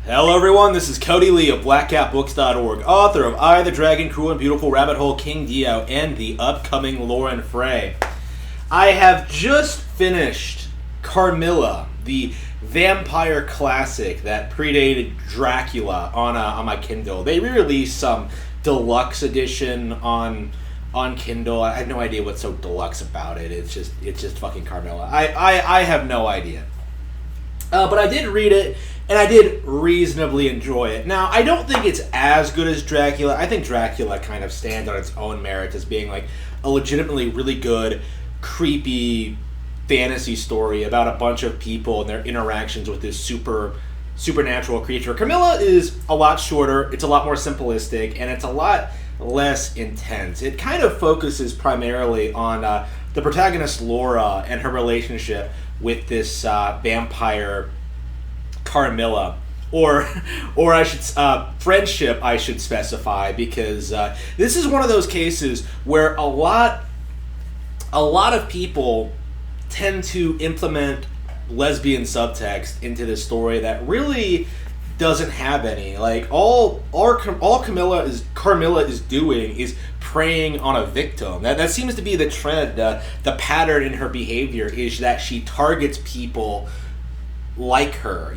Hello everyone, this is Cody Lee of BlackCatBooks.org, author of I, the Dragon, Cruel and Beautiful, Rabbit Hole, King Dio, and the upcoming Lauren Frey. I have just finished Carmilla, the vampire classic that predated Dracula on my Kindle. They re-released some deluxe edition on Kindle. I have no idea what's so deluxe about it. It's just fucking Carmilla. I have no idea. But I did read it, and I did reasonably enjoy it. Now, I don't think it's as good as Dracula. I think Dracula kind of stands on its own merit as being like a legitimately really good, creepy fantasy story about a bunch of people and their interactions with this supernatural creature. Carmilla is a lot shorter, it's a lot more simplistic, and it's a lot less intense. It kind of focuses primarily on the protagonist Laura and her relationship with this vampire Carmilla, or I should friendship I should specify, because this is one of those cases where a lot of people tend to implement lesbian subtext into this story that really doesn't have any. Like all Carmilla is doing is preying on a victim. That seems to be the trend. The pattern in her behavior is that she targets people like her,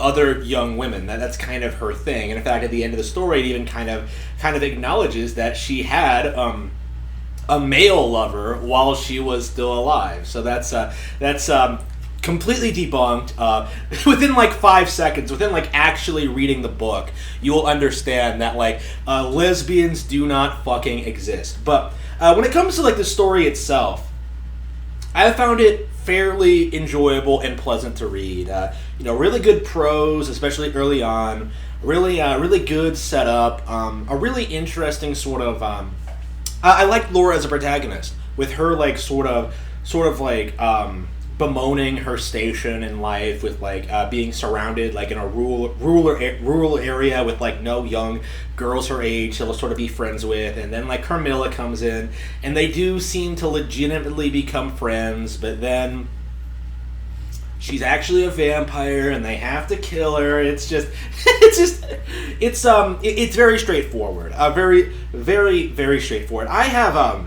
other young women. That's kind of her thing. And in fact, at the end of the story, it even kind of acknowledges that she had a male lover while she was still alive. So that's completely debunked. Within like 5 seconds, within like actually reading the book, you will understand that lesbians do not fucking exist. But when it comes to like the story itself, I found it fairly enjoyable and pleasant to read. Really good prose, especially early on. Really good setup. A really interesting sort of. I like Laura as a protagonist, with her like sort of bemoaning her station in life, with being surrounded in a rural area with no young girls her age she'll sort of be friends with, and then Carmilla comes in and they do seem to legitimately become friends, but then she's actually a vampire and they have to kill her. It's very straightforward. Very, very, very straightforward. I have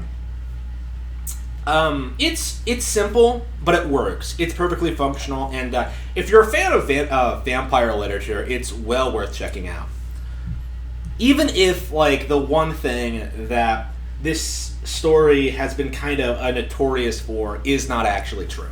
it's simple, but it works. It's perfectly functional, and if you're a fan of vampire literature, it's well worth checking out. Even if the one thing that this story has been kind of notorious for is not actually true.